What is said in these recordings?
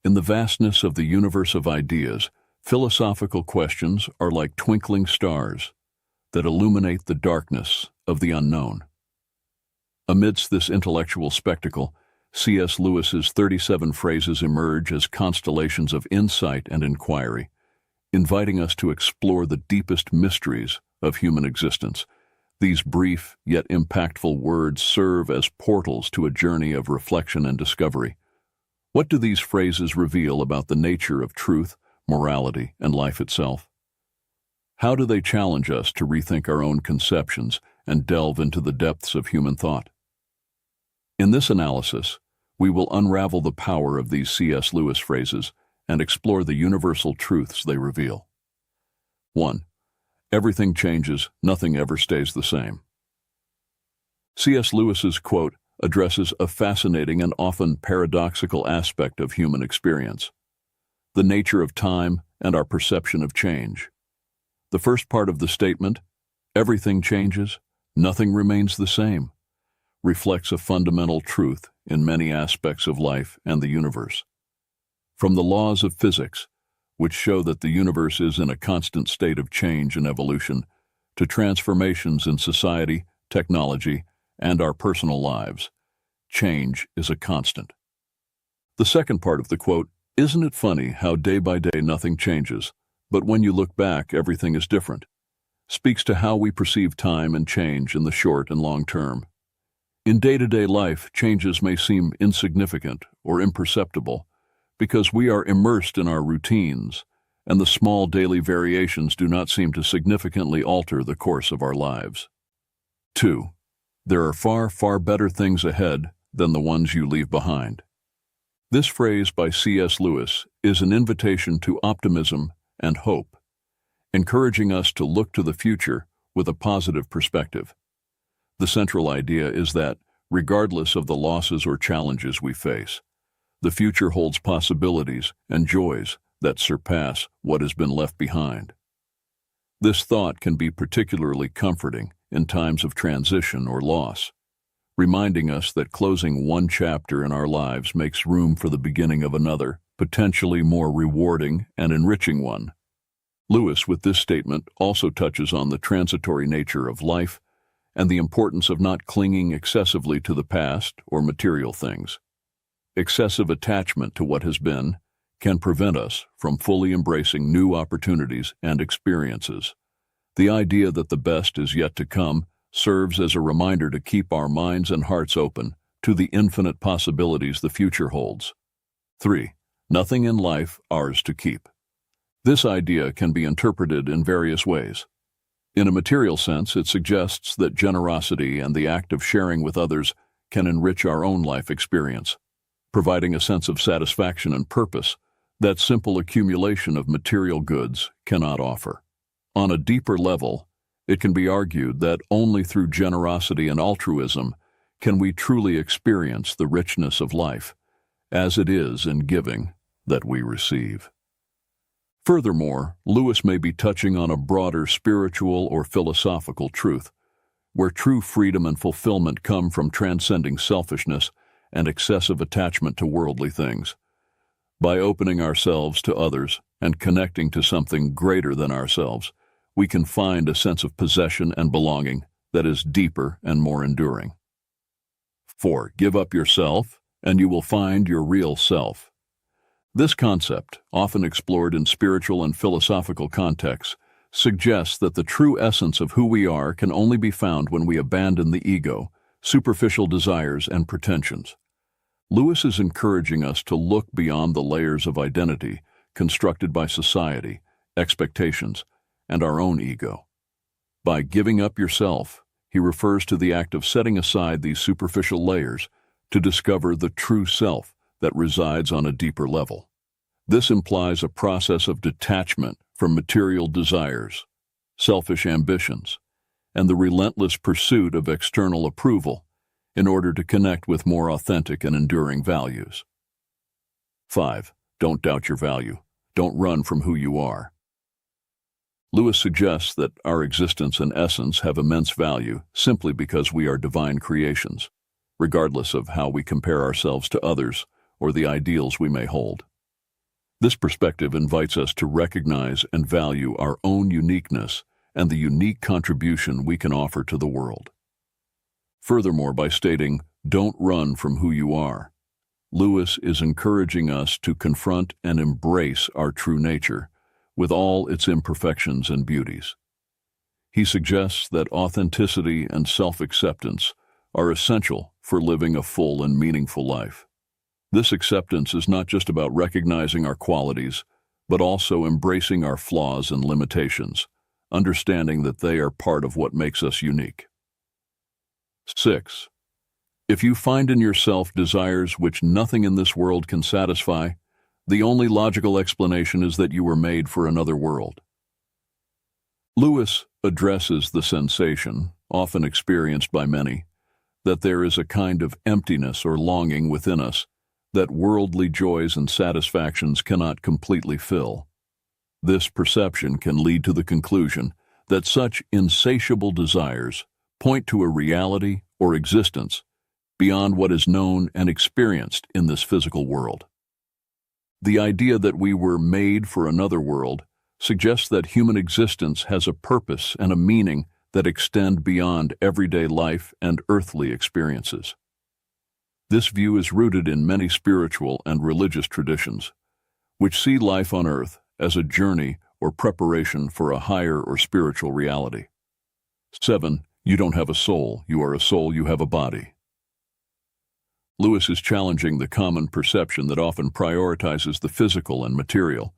In the vastness of the universe of ideas, philosophical questions are like twinkling stars that illuminate the darkness of the unknown. Amidst this intellectual spectacle, C.S. Lewis's 37 phrases emerge as constellations of insight and inquiry, inviting us to explore the deepest mysteries of human existence. These brief yet impactful words serve as portals to a journey of reflection and discovery. What do these phrases reveal about the nature of truth, morality, and life itself? How do they challenge us to rethink our own conceptions and delve into the depths of human thought? In this analysis, we will unravel the power of these C.S. Lewis phrases and explore the universal truths they reveal. 1. Everything changes, nothing ever stays the same. C.S. Lewis's quote addresses a fascinating and often paradoxical aspect of human experience: the nature of time and our perception of change. The first part of the statement, "Everything changes, nothing remains the same," reflects a fundamental truth in many aspects of life and the universe. From the laws of physics, which show that the universe is in a constant state of change and evolution, to transformations in society, technology, and our personal lives, change is a constant. The second part of the quote, "Isn't it funny how day by day nothing changes, but when you look back everything is different," speaks to how we perceive time and change in the short and long term. In day-to-day life, changes may seem insignificant or imperceptible because we are immersed in our routines, and the small daily variations do not seem to significantly alter the course of our lives. 2. There are far, far better things ahead than the ones you leave behind. This phrase by C.S. Lewis is an invitation to optimism and hope, encouraging us to look to the future with a positive perspective. The central idea is that, regardless of the losses or challenges we face, the future holds possibilities and joys that surpass what has been left behind. This thought can be particularly comforting in times of transition or loss, reminding us that closing one chapter in our lives makes room for the beginning of another, potentially more rewarding and enriching one. Lewis, with this statement, also touches on the transitory nature of life and the importance of not clinging excessively to the past or material things. Excessive attachment to what has been can prevent us from fully embracing new opportunities and experiences. The idea that the best is yet to come serves as a reminder to keep our minds and hearts open to the infinite possibilities the future holds. 3. Nothing in life ours to keep. This idea can be interpreted in various ways. In a material sense, it suggests that generosity and the act of sharing with others can enrich our own life experience, providing a sense of satisfaction and purpose that simple accumulation of material goods cannot offer. On a deeper level, it can be argued that only through generosity and altruism can we truly experience the richness of life, as it is in giving that we receive. Furthermore, Lewis may be touching on a broader spiritual or philosophical truth, where true freedom and fulfillment come from transcending selfishness and excessive attachment to worldly things. By opening ourselves to others and connecting to something greater than ourselves, we can find a sense of possession and belonging that is deeper and more enduring. 4. Give up yourself, and you will find your real self. This concept, often explored in spiritual and philosophical contexts, suggests that the true essence of who we are can only be found when we abandon the ego, superficial desires, and pretensions. Lewis is encouraging us to look beyond the layers of identity constructed by society, expectations, and our own ego. By giving up yourself, he refers to the act of setting aside these superficial layers to discover the true self that resides on a deeper level. This implies a process of detachment from material desires, selfish ambitions, and the relentless pursuit of external approval in order to connect with more authentic and enduring values. 5. Don't doubt your value. Don't run from who you are. Lewis suggests that our existence and essence have immense value simply because we are divine creations, regardless of how we compare ourselves to others or the ideals we may hold. This perspective invites us to recognize and value our own uniqueness and the unique contribution we can offer to the world. Furthermore, by stating, "Don't run from who you are," Lewis is encouraging us to confront and embrace our true nature, with all its imperfections and beauties. He suggests that authenticity and self-acceptance are essential for living a full and meaningful life. This acceptance is not just about recognizing our qualities, but also embracing our flaws and limitations, understanding that they are part of what makes us unique. 6. If you find in yourself desires which nothing in this world can satisfy, the only logical explanation is that you were made for another world. Lewis addresses the sensation, often experienced by many, that there is a kind of emptiness or longing within us that worldly joys and satisfactions cannot completely fill. This perception can lead to the conclusion that such insatiable desires point to a reality or existence beyond what is known and experienced in this physical world. The idea that we were made for another world suggests that human existence has a purpose and a meaning that extend beyond everyday life and earthly experiences. This view is rooted in many spiritual and religious traditions, which see life on earth as a journey or preparation for a higher or spiritual reality. 7. You don't have a soul. You are a soul. You have a body. Lewis is challenging the common perception that often prioritizes the physical and material,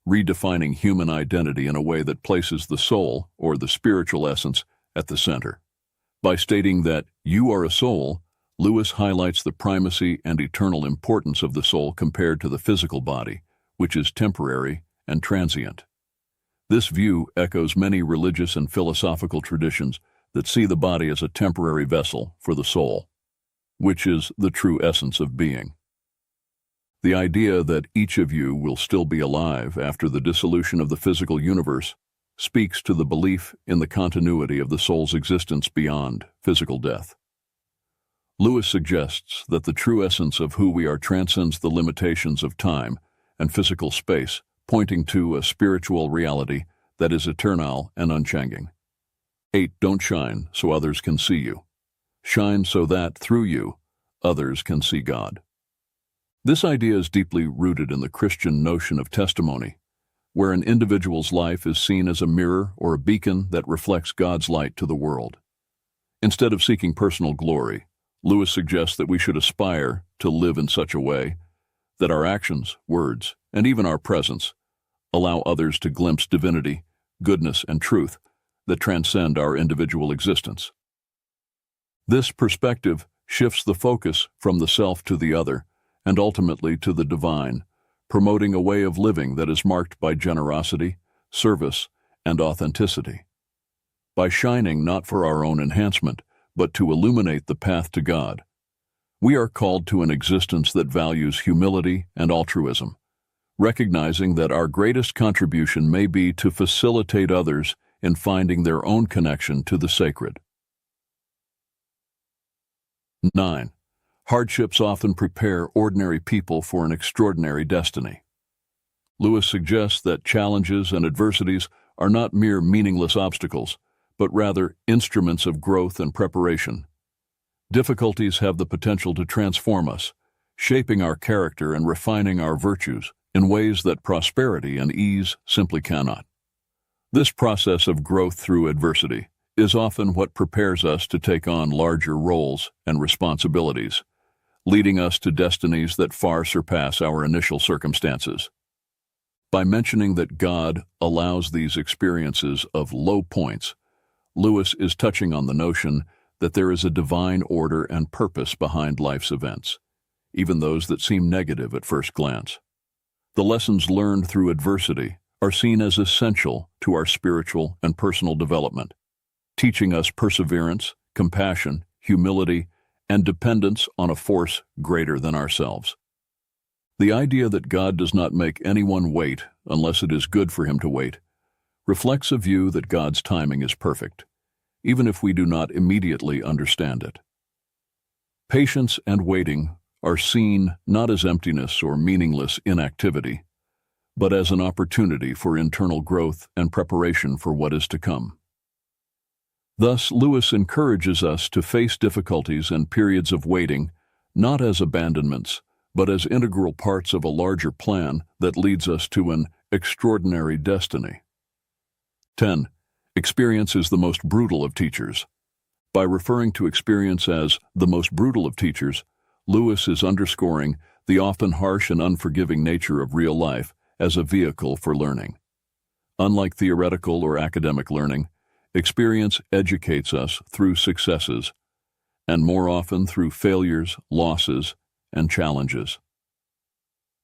redefining human identity in a way that places the soul, or the spiritual essence, at the center. By stating that you are a soul, Lewis highlights the primacy and eternal importance of the soul compared to the physical body, which is temporary and transient. This view echoes many religious and philosophical traditions that see the body as a temporary vessel for the soul, which is the true essence of being. The idea that each of you will still be alive after the dissolution of the physical universe speaks to the belief in the continuity of the soul's existence beyond physical death. Lewis suggests that the true essence of who we are transcends the limitations of time and physical space, pointing to a spiritual reality that is eternal and unchanging. 8. Don't shine so others can see you. Shine so that, through you, others can see God. This idea is deeply rooted in the Christian notion of testimony, where an individual's life is seen as a mirror or a beacon that reflects God's light to the world. Instead of seeking personal glory, Lewis suggests that we should aspire to live in such a way that our actions, words, and even our presence allow others to glimpse divinity, goodness, and truth that transcend our individual existence. This perspective shifts the focus from the self to the other and ultimately to the divine, promoting a way of living that is marked by generosity, service, and authenticity. By shining not for our own enhancement, but to illuminate the path to God, we are called to an existence that values humility and altruism, recognizing that our greatest contribution may be to facilitate others in finding their own connection to the sacred. 9. Hardships often prepare ordinary people for an extraordinary destiny. Lewis suggests that challenges and adversities are not mere meaningless obstacles, but rather instruments of growth and preparation. Difficulties have the potential to transform us, shaping our character and refining our virtues in ways that prosperity and ease simply cannot. This process of growth through adversity is often what prepares us to take on larger roles and responsibilities, leading us to destinies that far surpass our initial circumstances. By mentioning that God allows these experiences of low points, Lewis is touching on the notion that there is a divine order and purpose behind life's events, even those that seem negative at first glance. The lessons learned through adversity are seen as essential to our spiritual and personal development, teaching us perseverance, compassion, humility, and dependence on a force greater than ourselves. The idea that God does not make anyone wait unless it is good for him to wait reflects a view that God's timing is perfect, even if we do not immediately understand it. Patience and waiting are seen not as emptiness or meaningless inactivity, but as an opportunity for internal growth and preparation for what is to come. Thus, Lewis encourages us to face difficulties and periods of waiting, not as abandonments, but as integral parts of a larger plan that leads us to an extraordinary destiny. 10. Experience is the most brutal of teachers. By referring to experience as the most brutal of teachers, Lewis is underscoring the often harsh and unforgiving nature of real life as a vehicle for learning. Unlike theoretical or academic learning, experience educates us through successes, and more often through failures, losses, and challenges.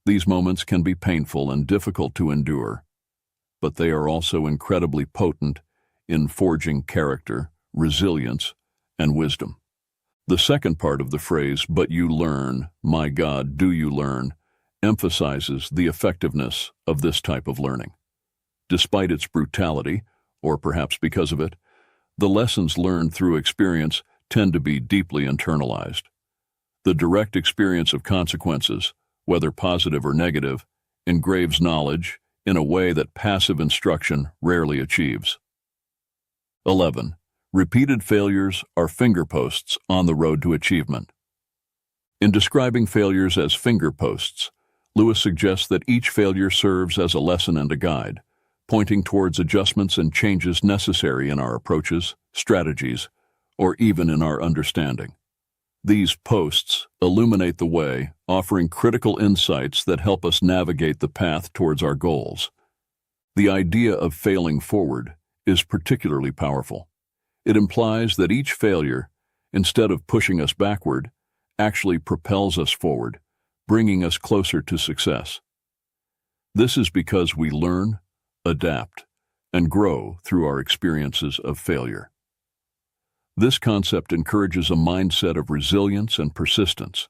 These moments can be painful and difficult to endure, but they are also incredibly potent in forging character, resilience, and wisdom. The second part of the phrase, "But you learn, my God, do you learn," emphasizes the effectiveness of this type of learning. Despite its brutality, or perhaps because of it, the lessons learned through experience tend to be deeply internalized. The direct experience of consequences, whether positive or negative, engraves knowledge in a way that passive instruction rarely achieves. 11. Repeated failures are fingerposts on the road to achievement. In describing failures as fingerposts, Lewis suggests that each failure serves as a lesson and a guide, pointing towards adjustments and changes necessary in our approaches, strategies, or even in our understanding. These posts illuminate the way, offering critical insights that help us navigate the path towards our goals. The idea of failing forward is particularly powerful. It implies that each failure, instead of pushing us backward, actually propels us forward, bringing us closer to success. This is because we learn, adapt, and grow through our experiences of failure. This concept encourages a mindset of resilience and persistence,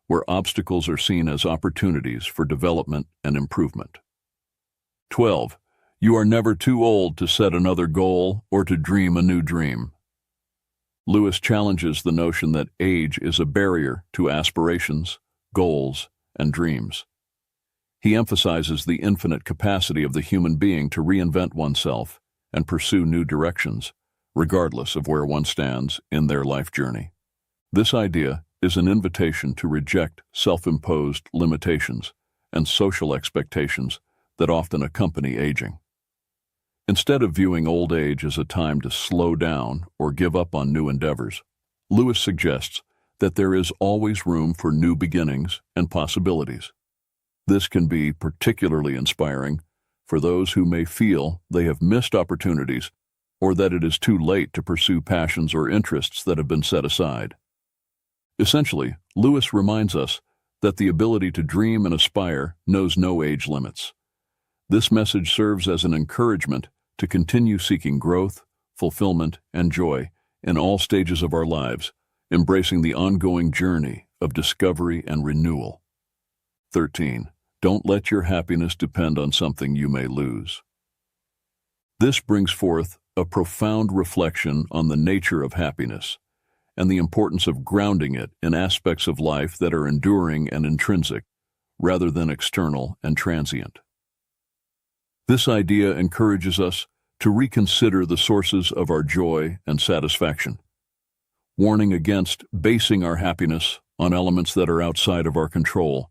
where obstacles are seen as opportunities for development and improvement. 12. You are never too old to set another goal or to dream a new dream. Lewis challenges the notion that age is a barrier to aspirations, goals, and dreams. He emphasizes the infinite capacity of the human being to reinvent oneself and pursue new directions, regardless of where one stands in their life journey. This idea is an invitation to reject self-imposed limitations and social expectations that often accompany aging. Instead of viewing old age as a time to slow down or give up on new endeavors, Lewis suggests that there is always room for new beginnings and possibilities. This can be particularly inspiring for those who may feel they have missed opportunities or that it is too late to pursue passions or interests that have been set aside. Essentially, Lewis reminds us that the ability to dream and aspire knows no age limits. This message serves as an encouragement to continue seeking growth, fulfillment, and joy in all stages of our lives, embracing the ongoing journey of discovery and renewal. 13. Don't let your happiness depend on something you may lose. This brings forth a profound reflection on the nature of happiness and the importance of grounding it in aspects of life that are enduring and intrinsic, rather than external and transient. This idea encourages us to reconsider the sources of our joy and satisfaction, warning against basing our happiness on elements that are outside of our control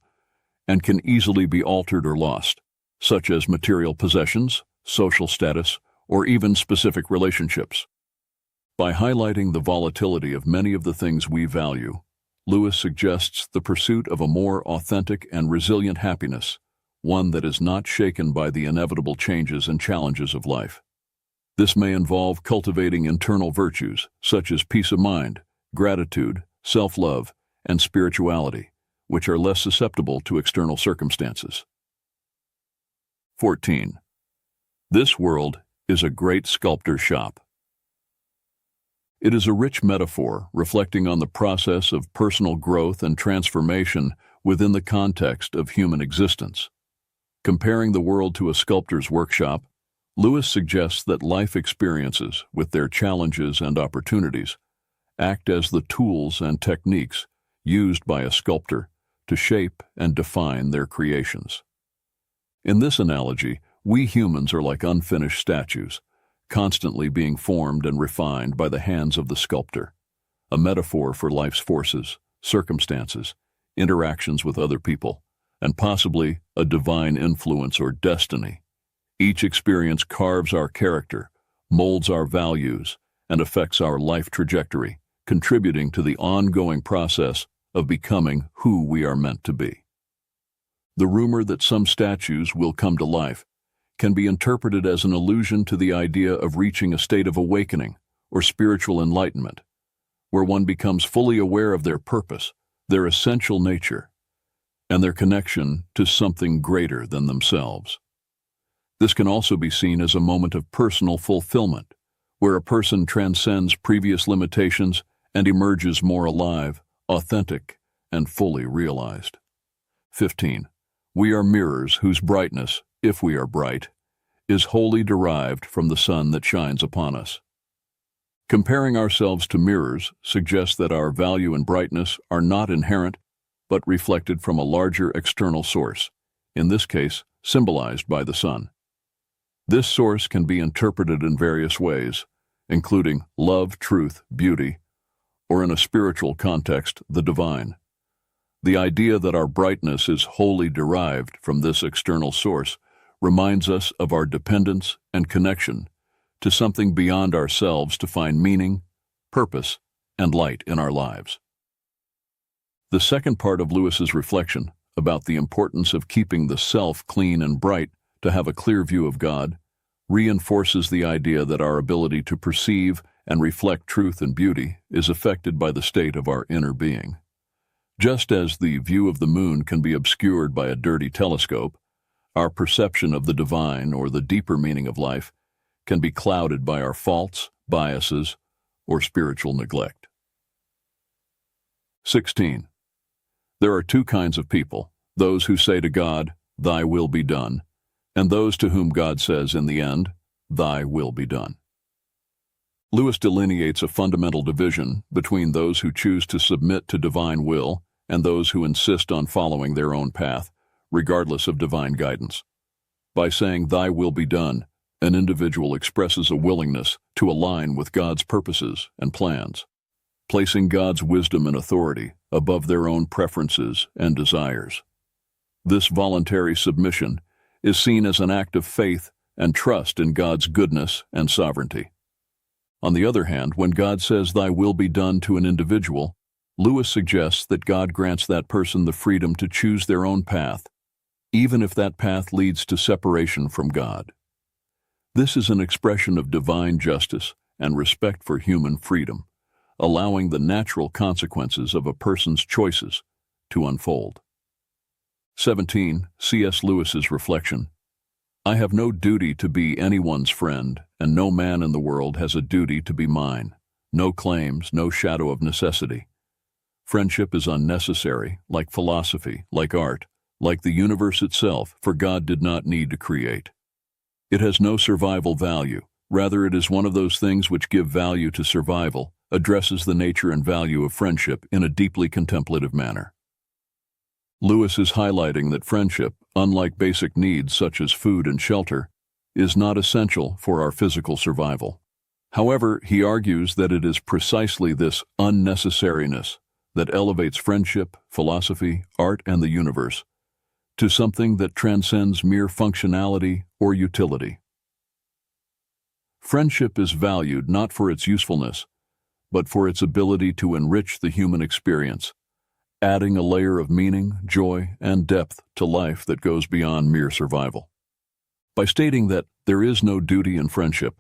and can easily be altered or lost, such as material possessions, social status, or even specific relationships. By highlighting the volatility of many of the things we value, Lewis suggests the pursuit of a more authentic and resilient happiness, one that is not shaken by the inevitable changes and challenges of life. This may involve cultivating internal virtues such as peace of mind, gratitude, self-love, and spirituality, which are less susceptible to external circumstances. 14. This world is a great sculptor's shop. It is a rich metaphor reflecting on the process of personal growth and transformation within the context of human existence. Comparing the world to a sculptor's workshop, Lewis suggests that life experiences, with their challenges and opportunities, act as the tools and techniques used by a sculptor to shape and define their creations. In this analogy, we humans are like unfinished statues, constantly being formed and refined by the hands of the sculptor, a metaphor for life's forces, circumstances, interactions with other people, and possibly a divine influence or destiny. Each experience carves our character, molds our values, and affects our life trajectory, contributing to the ongoing process of becoming who we are meant to be. The rumor that some statues will come to life can be interpreted as an allusion to the idea of reaching a state of awakening or spiritual enlightenment, where one becomes fully aware of their purpose, their essential nature, and their connection to something greater than themselves. This can also be seen as a moment of personal fulfillment, where a person transcends previous limitations and emerges more alive, authentic, and fully realized. 15. We are mirrors whose brightness, if we are bright, is wholly derived from the sun that shines upon us. Comparing ourselves to mirrors suggests that our value and brightness are not inherent, but reflected from a larger external source, in this case, symbolized by the sun. This source can be interpreted in various ways, including love, truth, beauty, or in a spiritual context, the divine. The idea that our brightness is wholly derived from this external source reminds us of our dependence and connection to something beyond ourselves to find meaning, purpose, and light in our lives. The second part of Lewis's reflection about the importance of keeping the self clean and bright to have a clear view of God reinforces the idea that our ability to perceive and reflect truth and beauty is affected by the state of our inner being. Just as the view of the moon can be obscured by a dirty telescope, our perception of the divine or the deeper meaning of life can be clouded by our faults, biases, or spiritual neglect. 16. There are two kinds of people, those who say to God, "Thy will be done," and those to whom God says in the end, "Thy will be done." Lewis delineates a fundamental division between those who choose to submit to divine will and those who insist on following their own path, regardless of divine guidance. By saying, "Thy will be done," an individual expresses a willingness to align with God's purposes and plans, placing God's wisdom and authority above their own preferences and desires. This voluntary submission is seen as an act of faith and trust in God's goodness and sovereignty. On the other hand, when God says, "Thy will be done" to an individual, Lewis suggests that God grants that person the freedom to choose their own path, even if that path leads to separation from God. This is an expression of divine justice and respect for human freedom, allowing the natural consequences of a person's choices to unfold. 17. C.S. Lewis's reflection. I have no duty to be anyone's friend, and no man in the world has a duty to be mine. No claims, no shadow of necessity. Friendship is unnecessary, like philosophy, like art, like the universe itself, for God did not need to create. It has no survival value. Rather, it is one of those things which give value to survival, addresses the nature and value of friendship in a deeply contemplative manner. Lewis is highlighting that friendship, unlike basic needs such as food and shelter, is not essential for our physical survival. However, he argues that it is precisely this unnecessariness that elevates friendship, philosophy, art, and the universe to something that transcends mere functionality or utility. Friendship is valued not for its usefulness, but for its ability to enrich the human experience, adding a layer of meaning, joy, and depth to life that goes beyond mere survival. By stating that there is no duty in friendship,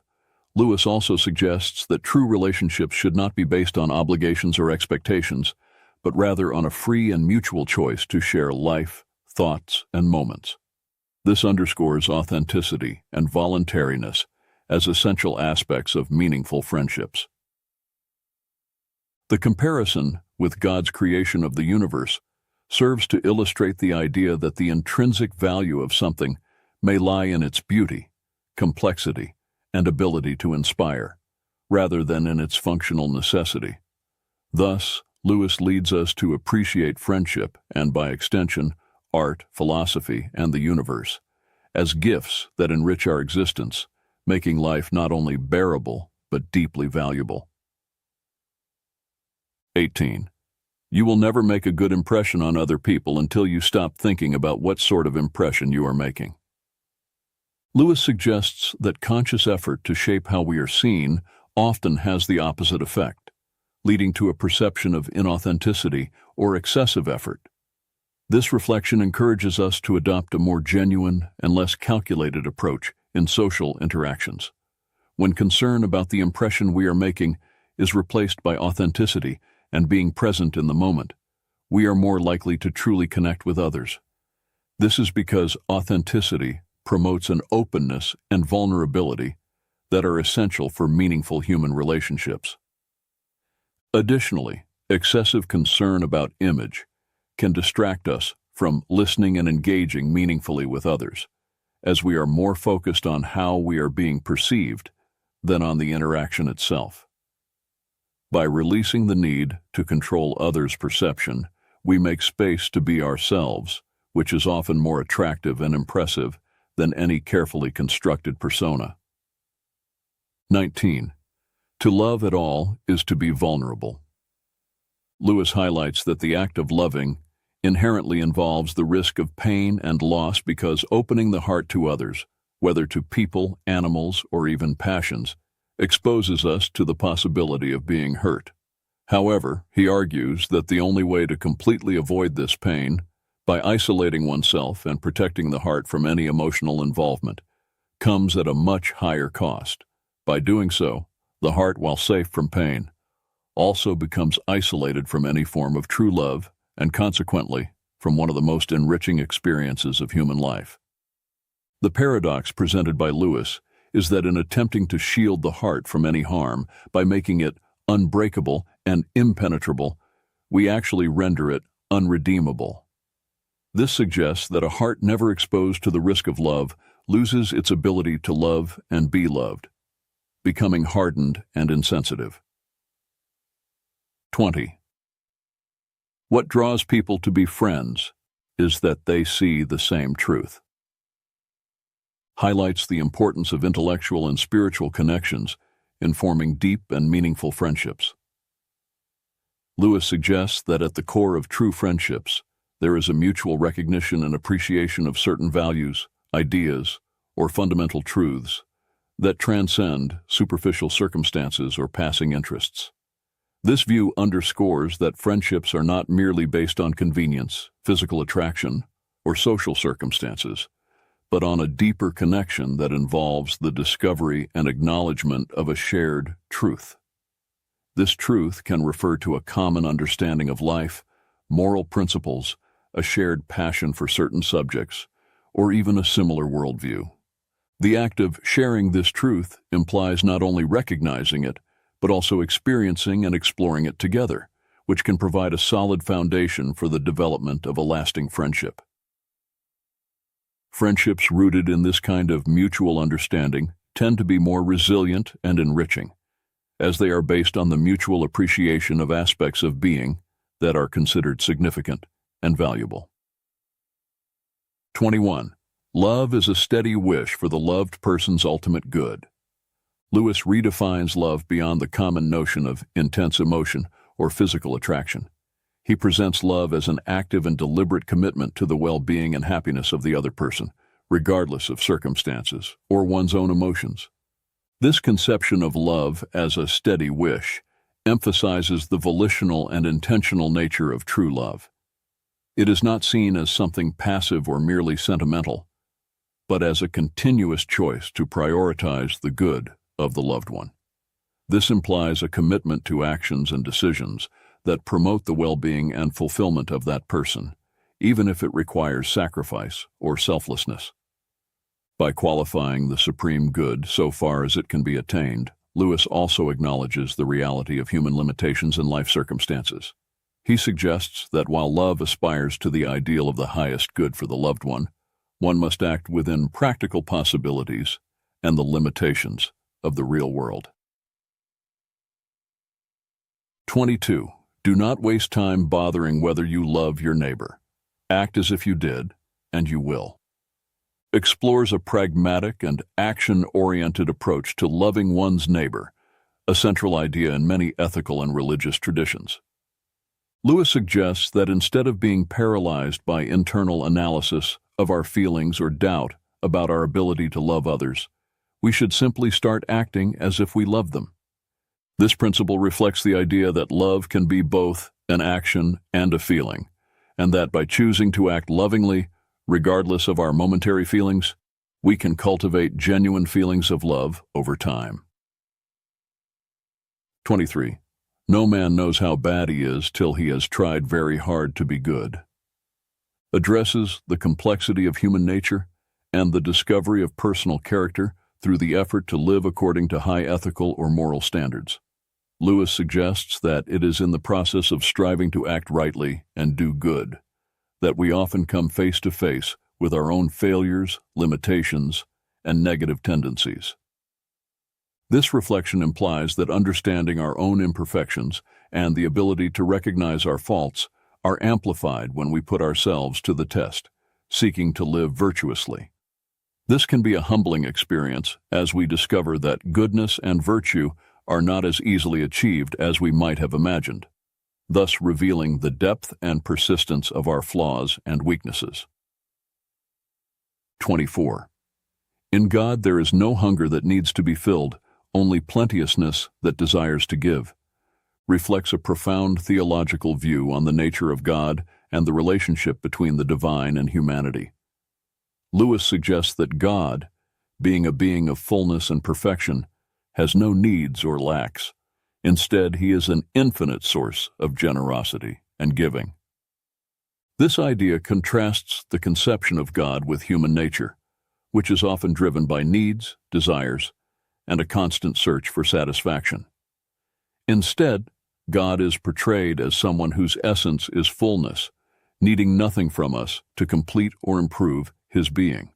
Lewis also suggests that true relationships should not be based on obligations or expectations, but rather on a free and mutual choice to share life, thoughts, and moments. This underscores authenticity and voluntariness as essential aspects of meaningful friendships. The comparison with God's creation of the universe serves to illustrate the idea that the intrinsic value of something may lie in its beauty, complexity, and ability to inspire, rather than in its functional necessity. Thus, Lewis leads us to appreciate friendship and, by extension, art, philosophy, and the universe as gifts that enrich our existence, making life not only bearable, but deeply valuable. 18. You will never make a good impression on other people until you stop thinking about what sort of impression you are making. Lewis suggests that conscious effort to shape how we are seen often has the opposite effect, leading to a perception of inauthenticity or excessive effort. This reflection encourages us to adopt a more genuine and less calculated approach in social interactions. When concern about the impression we are making is replaced by authenticity and being present in the moment, we are more likely to truly connect with others. This is because authenticity promotes an openness and vulnerability that are essential for meaningful human relationships. Additionally, excessive concern about image can distract us from listening and engaging meaningfully with others, as we are more focused on how we are being perceived than on the interaction itself. By releasing the need to control others' perception, we make space to be ourselves, which is often more attractive and impressive than any carefully constructed persona. 19. To love at all is to be vulnerable. Lewis highlights that the act of loving inherently involves the risk of pain and loss because opening the heart to others, whether to people, animals, or even passions, exposes us to the possibility of being hurt. However, he argues that the only way to completely avoid this pain, by isolating oneself and protecting the heart from any emotional involvement, comes at a much higher cost. By doing so, the heart, while safe from pain, also becomes isolated from any form of true love and consequently from one of the most enriching experiences of human life. The paradox presented by Lewis is that in attempting to shield the heart from any harm by making it unbreakable and impenetrable, we actually render it unredeemable. This suggests that a heart never exposed to the risk of love loses its ability to love and be loved, becoming hardened and insensitive. 20. What draws people to be friends is that they see the same truth. Highlights the importance of intellectual and spiritual connections in forming deep and meaningful friendships. Lewis suggests that at the core of true friendships, there is a mutual recognition and appreciation of certain values, ideas, or fundamental truths that transcend superficial circumstances or passing interests. This view underscores that friendships are not merely based on convenience, physical attraction, or social circumstances, but on a deeper connection that involves the discovery and acknowledgement of a shared truth. This truth can refer to a common understanding of life, moral principles, a shared passion for certain subjects, or even a similar worldview. The act of sharing this truth implies not only recognizing it, but also experiencing and exploring it together, which can provide a solid foundation for the development of a lasting friendship. Friendships rooted in this kind of mutual understanding tend to be more resilient and enriching, as they are based on the mutual appreciation of aspects of being that are considered significant and valuable. 21. Love is a steady wish for the loved person's ultimate good. Lewis redefines love beyond the common notion of intense emotion or physical attraction. He presents love as an active and deliberate commitment to the well-being and happiness of the other person, regardless of circumstances or one's own emotions. This conception of love as a steady wish emphasizes the volitional and intentional nature of true love. It is not seen as something passive or merely sentimental, but as a continuous choice to prioritize the good of the loved one. This implies a commitment to actions and decisions that promote the well-being and fulfillment of that person, even if it requires sacrifice or selflessness. By qualifying the supreme good so far as it can be attained, Lewis also acknowledges the reality of human limitations and life circumstances. He suggests that while love aspires to the ideal of the highest good for the loved one must act within practical possibilities and the limitations of the real world. 22. Do not waste time bothering whether you love your neighbor. Act as if you did, and you will. explores a pragmatic and action-oriented approach to loving one's neighbor, a central idea in many ethical and religious traditions. Lewis suggests that instead of being paralyzed by internal analysis of our feelings or doubt about our ability to love others, we should simply start acting as if we love them. This principle reflects the idea that love can be both an action and a feeling, and that by choosing to act lovingly, regardless of our momentary feelings, we can cultivate genuine feelings of love over time. 23. No man knows how bad he is till he has tried very hard to be good. Addresses the complexity of human nature and the discovery of personal character through the effort to live according to high ethical or moral standards. Lewis suggests that it is in the process of striving to act rightly and do good that we often come face to face with our own failures, limitations, and negative tendencies. This reflection implies that understanding our own imperfections and the ability to recognize our faults are amplified when we put ourselves to the test, seeking to live virtuously. This can be a humbling experience as we discover that goodness and virtue are not as easily achieved as we might have imagined, thus revealing the depth and persistence of our flaws and weaknesses. 24. In God there is no hunger that needs to be filled, only plenteousness that desires to give, reflects a profound theological view on the nature of God and the relationship between the divine and humanity. Lewis suggests that God, being a being of fullness and perfection, has no needs or lacks. Instead, he is an infinite source of generosity and giving. This idea contrasts the conception of God with human nature, which is often driven by needs, desires, and a constant search for satisfaction. Instead, God is portrayed as someone whose essence is fullness, needing nothing from us to complete or improve his being.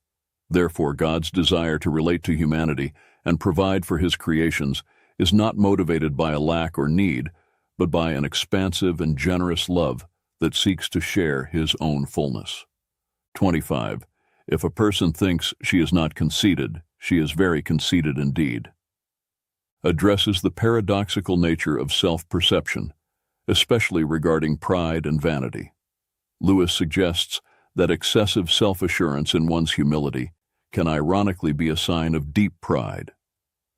Therefore, God's desire to relate to humanity and provide for his creations is not motivated by a lack or need, but by an expansive and generous love that seeks to share his own fullness. 25. If a person thinks she is not conceited, she is very conceited indeed. Addresses the paradoxical nature of self-perception, especially regarding pride and vanity. Lewis suggests that excessive self-assurance in one's humility can ironically be a sign of deep pride.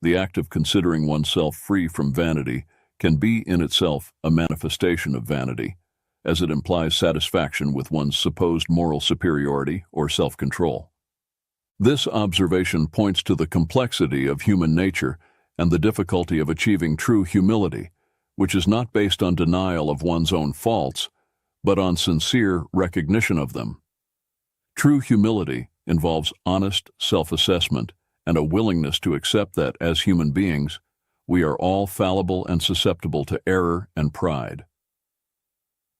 The act of considering oneself free from vanity can be in itself a manifestation of vanity, as it implies satisfaction with one's supposed moral superiority or self-control. This observation points to the complexity of human nature and the difficulty of achieving true humility, which is not based on denial of one's own faults, but on sincere recognition of them. True humility involves honest self-assessment and a willingness to accept that, as human beings, we are all fallible and susceptible to error and pride.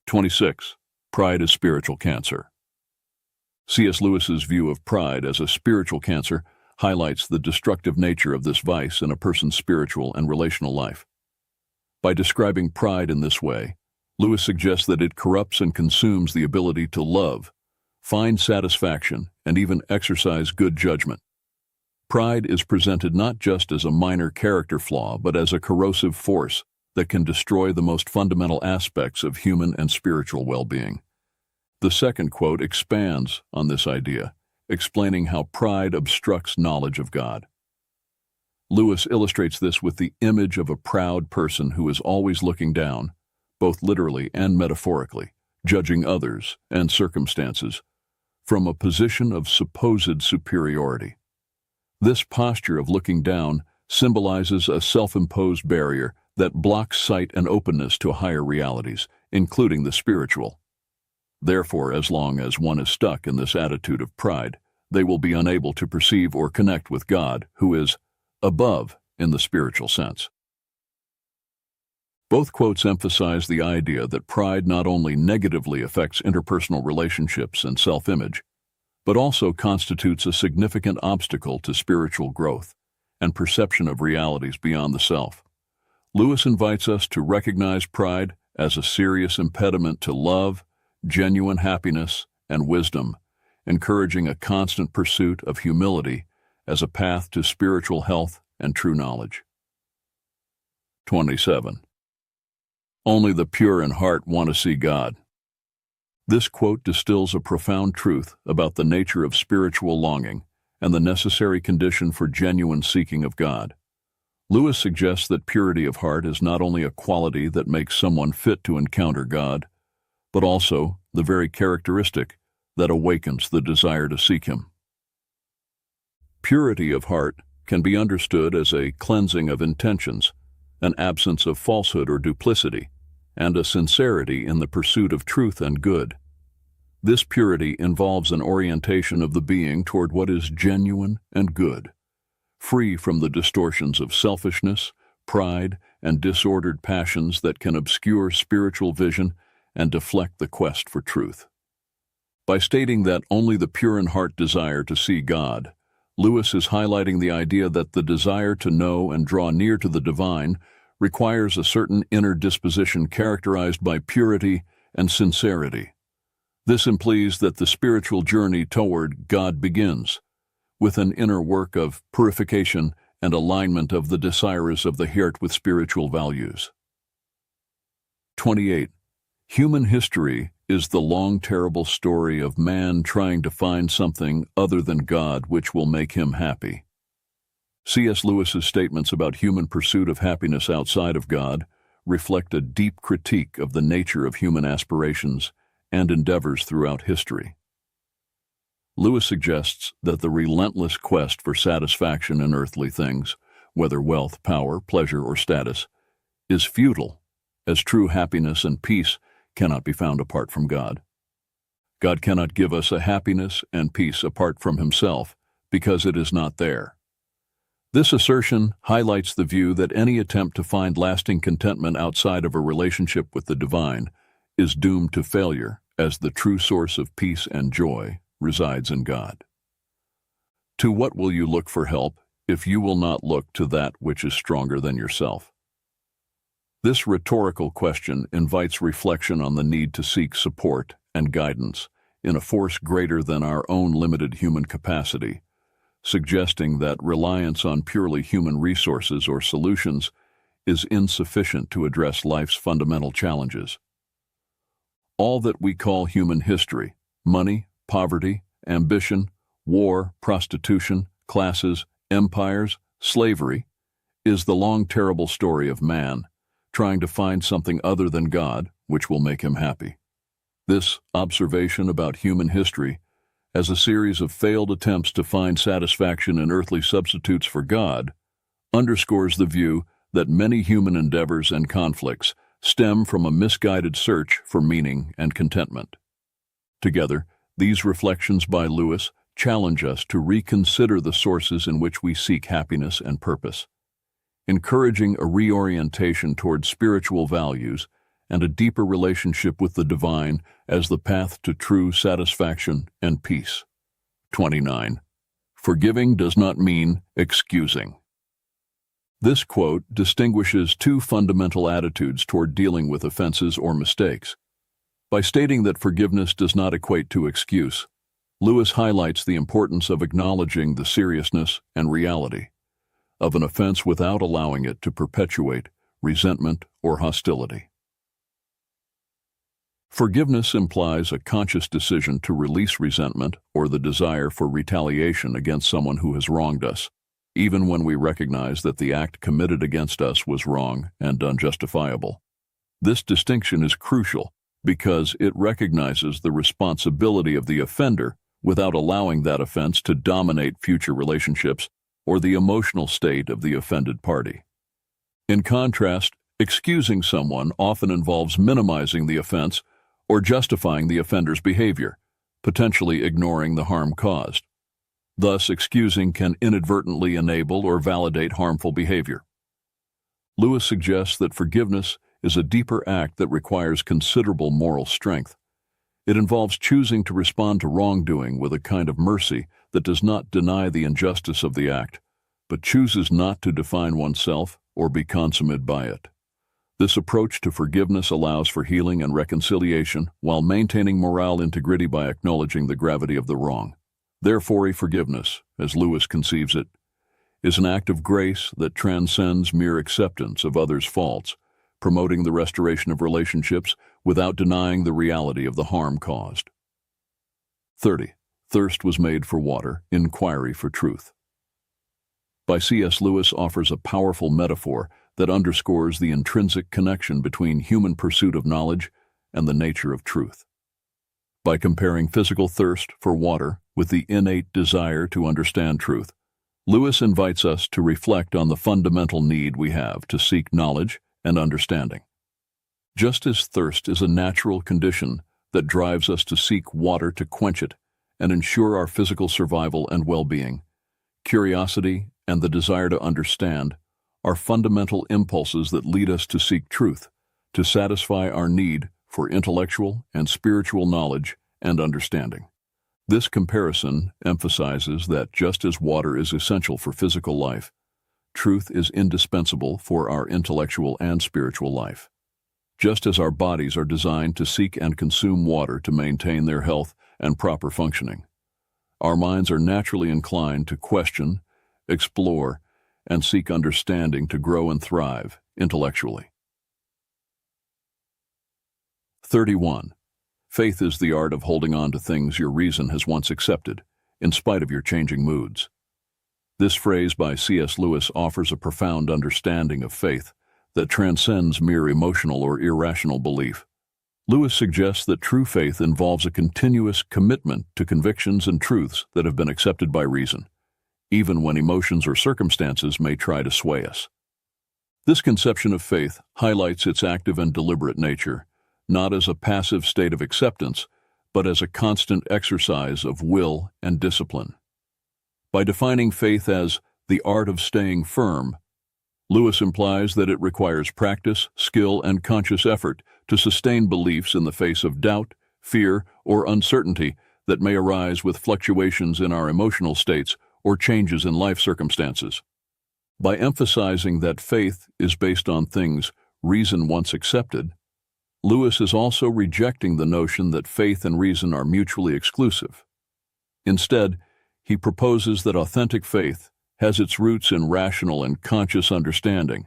26. Pride is spiritual cancer. C.S. Lewis's view of pride as a spiritual cancer highlights the destructive nature of this vice in a person's spiritual and relational life. By describing pride in this way, Lewis suggests that it corrupts and consumes the ability to love, find satisfaction, and even exercise good judgment. Pride is presented not just as a minor character flaw, but as a corrosive force that can destroy the most fundamental aspects of human and spiritual well-being. The second quote expands on this idea, explaining how pride obstructs knowledge of God. Lewis illustrates this with the image of a proud person who is always looking down, both literally and metaphorically, judging others and circumstances from a position of supposed superiority. This posture of looking down symbolizes a self-imposed barrier that blocks sight and openness to higher realities, including the spiritual. Therefore, as long as one is stuck in this attitude of pride, they will be unable to perceive or connect with God, who is above in the spiritual sense. Both quotes emphasize the idea that pride not only negatively affects interpersonal relationships and self-image, but also constitutes a significant obstacle to spiritual growth and perception of realities beyond the self. Lewis invites us to recognize pride as a serious impediment to love, genuine happiness, and wisdom, encouraging a constant pursuit of humility as a path to spiritual health and true knowledge. 27. Only the pure in heart want to see God. This quote distills a profound truth about the nature of spiritual longing and the necessary condition for genuine seeking of God. Lewis suggests that purity of heart is not only a quality that makes someone fit to encounter God, but also the very characteristic that awakens the desire to seek Him. Purity of heart can be understood as a cleansing of intentions, an absence of falsehood or duplicity, and a sincerity in the pursuit of truth and good. This purity involves an orientation of the being toward what is genuine and good, free from the distortions of selfishness, pride, and disordered passions that can obscure spiritual vision and deflect the quest for truth. By stating that only the pure in heart desire to see God, Lewis is highlighting the idea that the desire to know and draw near to the divine requires a certain inner disposition characterized by purity and sincerity. This implies that the spiritual journey toward God begins with an inner work of purification and alignment of the desires of the heart with spiritual values. 28. Human history is the long, terrible story of man trying to find something other than God which will make him happy. C.S. Lewis's statements about human pursuit of happiness outside of God reflect a deep critique of the nature of human aspirations and endeavors throughout history. Lewis suggests that the relentless quest for satisfaction in earthly things, whether wealth, power, pleasure, or status, is futile, as true happiness and peace cannot be found apart from God. God cannot give us a happiness and peace apart from Himself, because it is not there. This assertion highlights the view that any attempt to find lasting contentment outside of a relationship with the divine is doomed to failure, as the true source of peace and joy resides in God. To what will you look for help if you will not look to that which is stronger than yourself? This rhetorical question invites reflection on the need to seek support and guidance in a force greater than our own limited human capacity, suggesting that reliance on purely human resources or solutions is insufficient to address life's fundamental challenges. All that we call human history, money, poverty, ambition, war, prostitution, classes, empires, slavery, is the long, terrible story of man trying to find something other than God which will make him happy. This observation about human history as a series of failed attempts to find satisfaction in earthly substitutes for God underscores the view that many human endeavors and conflicts stem from a misguided search for meaning and contentment. Together, these reflections by Lewis challenge us to reconsider the sources in which we seek happiness and purpose, encouraging a reorientation toward spiritual values and a deeper relationship with the divine as the path to true satisfaction and peace. 29. Forgiving does not mean excusing. This quote distinguishes two fundamental attitudes toward dealing with offenses or mistakes. By stating that forgiveness does not equate to excuse, Lewis highlights the importance of acknowledging the seriousness and reality of an offense without allowing it to perpetuate resentment or hostility. Forgiveness implies a conscious decision to release resentment or the desire for retaliation against someone who has wronged us, even when we recognize that the act committed against us was wrong and unjustifiable. This distinction is crucial because it recognizes the responsibility of the offender without allowing that offense to dominate future relationships or the emotional state of the offended party. In contrast, excusing someone often involves minimizing the offense or justifying the offender's behavior, potentially ignoring the harm caused. Thus, excusing can inadvertently enable or validate harmful behavior. Lewis suggests that forgiveness is a deeper act that requires considerable moral strength. It involves choosing to respond to wrongdoing with a kind of mercy that does not deny the injustice of the act, but chooses not to define oneself or be consummated by it. This approach to forgiveness allows for healing and reconciliation while maintaining moral integrity by acknowledging the gravity of the wrong. Therefore, a forgiveness, as Lewis conceives it, is an act of grace that transcends mere acceptance of others' faults, promoting the restoration of relationships without denying the reality of the harm caused. 30. Thirst was made for water, inquiry for truth. By C.S. Lewis offers a powerful metaphor that underscores the intrinsic connection between human pursuit of knowledge and the nature of truth. By comparing physical thirst for water with the innate desire to understand truth, Lewis invites us to reflect on the fundamental need we have to seek knowledge and understanding. Just as thirst is a natural condition that drives us to seek water to quench it and ensure our physical survival and well-being, curiosity and the desire to understand are fundamental impulses that lead us to seek truth, to satisfy our need for intellectual and spiritual knowledge and understanding. This comparison emphasizes that just as water is essential for physical life, truth is indispensable for our intellectual and spiritual life. Just as our bodies are designed to seek and consume water to maintain their health and proper functioning, our minds are naturally inclined to question, explore, and seek understanding to grow and thrive intellectually. 31. Faith is the art of holding on to things your reason has once accepted, in spite of your changing moods. This phrase by C.S. Lewis offers a profound understanding of faith that transcends mere emotional or irrational belief. Lewis suggests that true faith involves a continuous commitment to convictions and truths that have been accepted by reason, even when emotions or circumstances may try to sway us. This conception of faith highlights its active and deliberate nature, not as a passive state of acceptance, but as a constant exercise of will and discipline. By defining faith as the art of staying firm, Lewis implies that it requires practice, skill, and conscious effort to sustain beliefs in the face of doubt, fear, or uncertainty that may arise with fluctuations in our emotional states or changes in life circumstances. By emphasizing that faith is based on things reason once accepted, Lewis is also rejecting the notion that faith and reason are mutually exclusive. Instead, he proposes that authentic faith has its roots in rational and conscious understanding,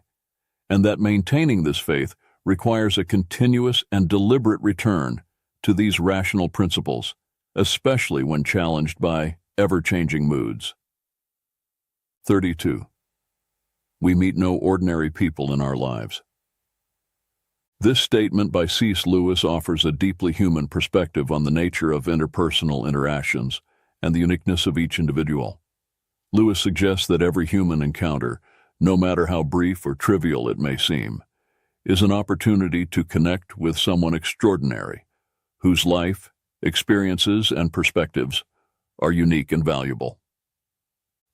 and that maintaining this faith requires a continuous and deliberate return to these rational principles, especially when challenged by ever-changing moods. 32. We meet no ordinary people in our lives. This statement by C.S. Lewis offers a deeply human perspective on the nature of interpersonal interactions and the uniqueness of each individual. Lewis suggests that every human encounter, no matter how brief or trivial it may seem, is an opportunity to connect with someone extraordinary, whose life, experiences, and perspectives are unique and valuable.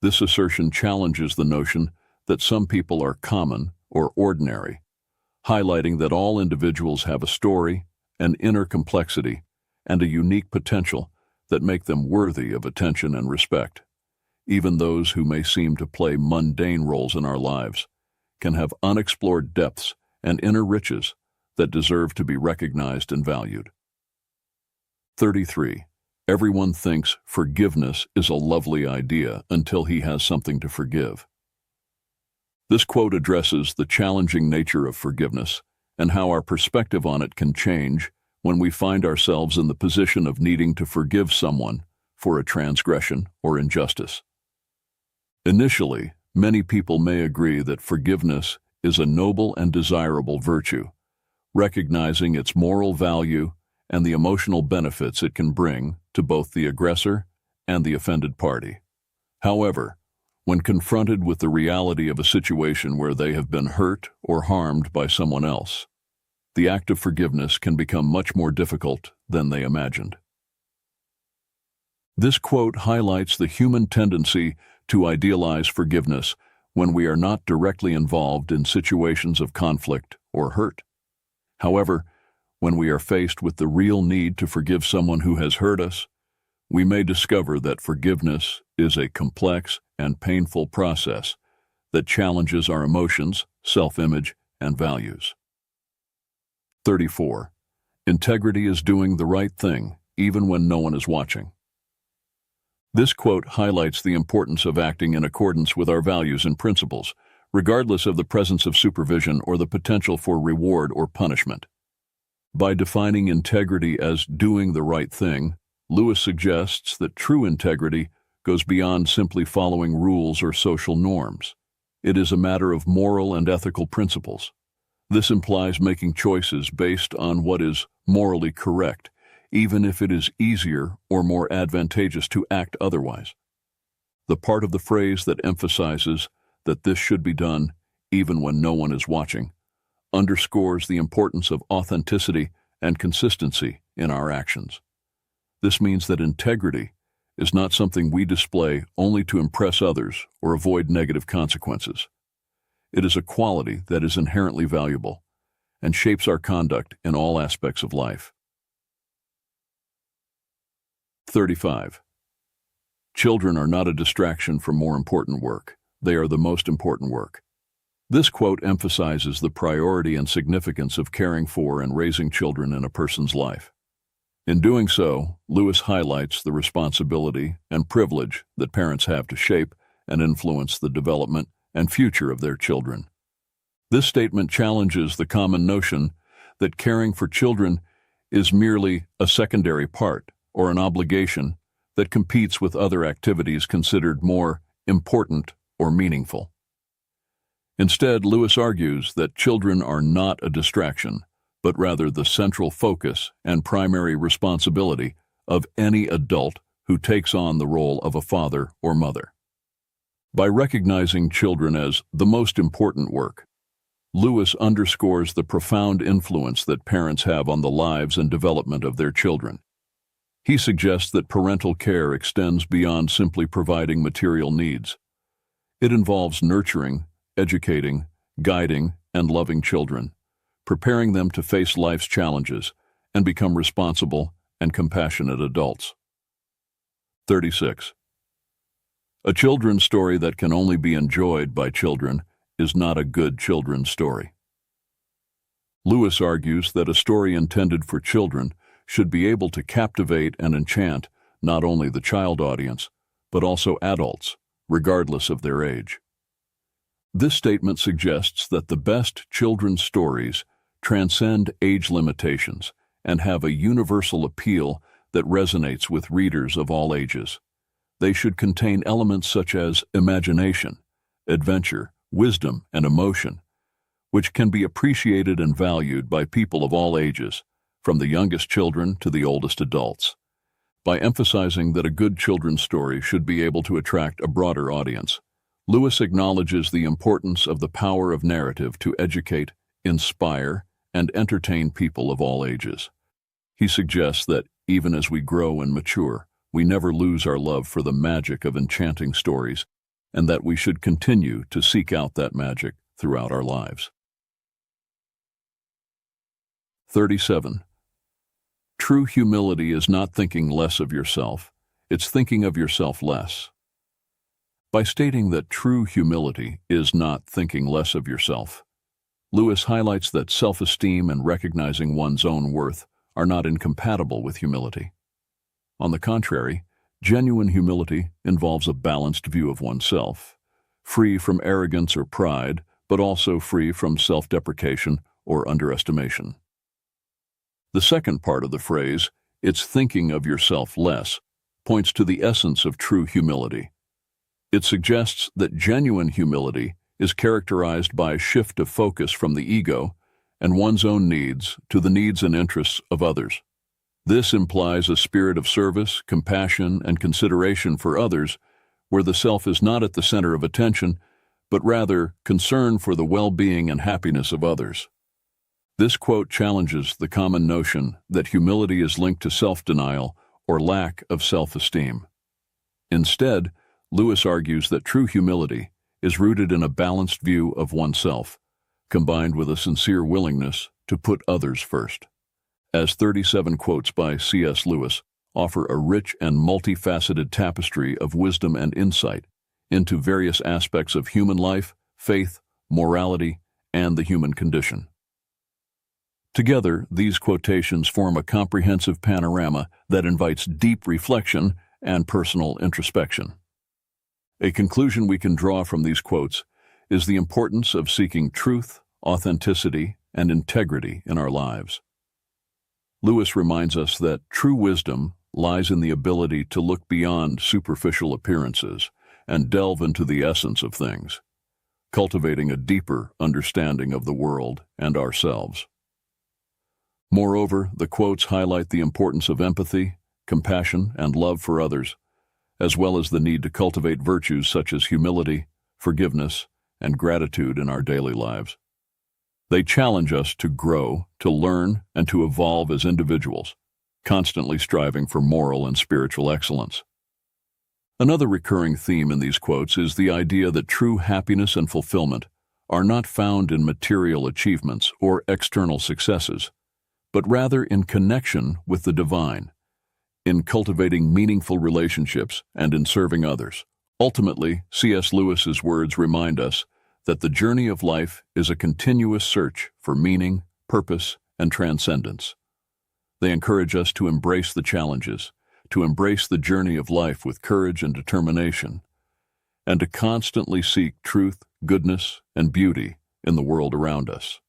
This assertion challenges the notion that some people are common or ordinary, highlighting that all individuals have a story, an inner complexity, and a unique potential that make them worthy of attention and respect. Even those who may seem to play mundane roles in our lives can have unexplored depths and inner riches that deserve to be recognized and valued. 33. Everyone thinks forgiveness is a lovely idea until he has something to forgive. This quote addresses the challenging nature of forgiveness and how our perspective on it can change when we find ourselves in the position of needing to forgive someone for a transgression or injustice. Initially, many people may agree that forgiveness is a noble and desirable virtue, recognizing its moral value and the emotional benefits it can bring to both the aggressor and the offended party. However, when confronted with the reality of a situation where they have been hurt or harmed by someone else, the act of forgiveness can become much more difficult than they imagined. This quote highlights the human tendency to idealize forgiveness when we are not directly involved in situations of conflict or hurt. However, when we are faced with the real need to forgive someone who has hurt us, we may discover that forgiveness is a complex and painful process that challenges our emotions, self-image, and values. 34. Integrity is doing the right thing, even when no one is watching. This quote highlights the importance of acting in accordance with our values and principles, regardless of the presence of supervision or the potential for reward or punishment. By defining integrity as doing the right thing, Lewis suggests that true integrity goes beyond simply following rules or social norms. It is a matter of moral and ethical principles. This implies making choices based on what is morally correct, even if it is easier or more advantageous to act otherwise. The part of the phrase that emphasizes that this should be done even when no one is watching underscores the importance of authenticity and consistency in our actions. This means that integrity is not something we display only to impress others or avoid negative consequences. It is a quality that is inherently valuable and shapes our conduct in all aspects of life. 35. Children are not a distraction from more important work. They are the most important work. This quote emphasizes the priority and significance of caring for and raising children in a person's life. In doing so, Lewis highlights the responsibility and privilege that parents have to shape and influence the development and future of their children. This statement challenges the common notion that caring for children is merely a secondary part or an obligation that competes with other activities considered more important or meaningful. Instead, Lewis argues that children are not a distraction, but rather the central focus and primary responsibility of any adult who takes on the role of a father or mother. By recognizing children as the most important work, Lewis underscores the profound influence that parents have on the lives and development of their children. He suggests that parental care extends beyond simply providing material needs. It involves nurturing, educating, guiding, and loving children, preparing them to face life's challenges and become responsible and compassionate adults. 36. A children's story that can only be enjoyed by children is not a good children's story. Lewis argues that a story intended for children should be able to captivate and enchant not only the child audience, but also adults, regardless of their age. This statement suggests that the best children's stories transcend age limitations and have a universal appeal that resonates with readers of all ages. They should contain elements such as imagination, adventure, wisdom, and emotion, which can be appreciated and valued by people of all ages, from the youngest children to the oldest adults. By emphasizing that a good children's story should be able to attract a broader audience, Lewis acknowledges the importance of the power of narrative to educate, inspire, and entertain people of all ages. He suggests that, even as we grow and mature, we never lose our love for the magic of enchanting stories, and that we should continue to seek out that magic throughout our lives. 37. True humility is not thinking less of yourself, it's thinking of yourself less. By stating that true humility is not thinking less of yourself, Lewis highlights that self-esteem and recognizing one's own worth are not incompatible with humility. On the contrary, genuine humility involves a balanced view of oneself, free from arrogance or pride, but also free from self-deprecation or underestimation. The second part of the phrase, "it's thinking of yourself less," points to the essence of true humility. It suggests that genuine humility is characterized by a shift of focus from the ego and one's own needs to the needs and interests of others. This implies a spirit of service, compassion, and consideration for others, where the self is not at the center of attention, but rather concern for the well-being and happiness of others. This quote challenges the common notion that humility is linked to self-denial or lack of self-esteem. Instead, Lewis argues that true humility is rooted in a balanced view of oneself, combined with a sincere willingness to put others first. As 37 quotes by C.S. Lewis offer a rich and multifaceted tapestry of wisdom and insight into various aspects of human life, faith, morality, and the human condition. Together, these quotations form a comprehensive panorama that invites deep reflection and personal introspection. A conclusion we can draw from these quotes is the importance of seeking truth, authenticity, and integrity in our lives. Lewis reminds us that true wisdom lies in the ability to look beyond superficial appearances and delve into the essence of things, cultivating a deeper understanding of the world and ourselves. Moreover, the quotes highlight the importance of empathy, compassion, and love for others, as well as the need to cultivate virtues such as humility, forgiveness, and gratitude in our daily lives. They challenge us to grow, to learn, and to evolve as individuals, constantly striving for moral and spiritual excellence. Another recurring theme in these quotes is the idea that true happiness and fulfillment are not found in material achievements or external successes, but rather in connection with the divine, in cultivating meaningful relationships and in serving others. Ultimately, C.S. Lewis's words remind us that the journey of life is a continuous search for meaning, purpose, and transcendence. They encourage us to embrace the challenges, to embrace the journey of life with courage and determination, and to constantly seek truth, goodness, and beauty in the world around us.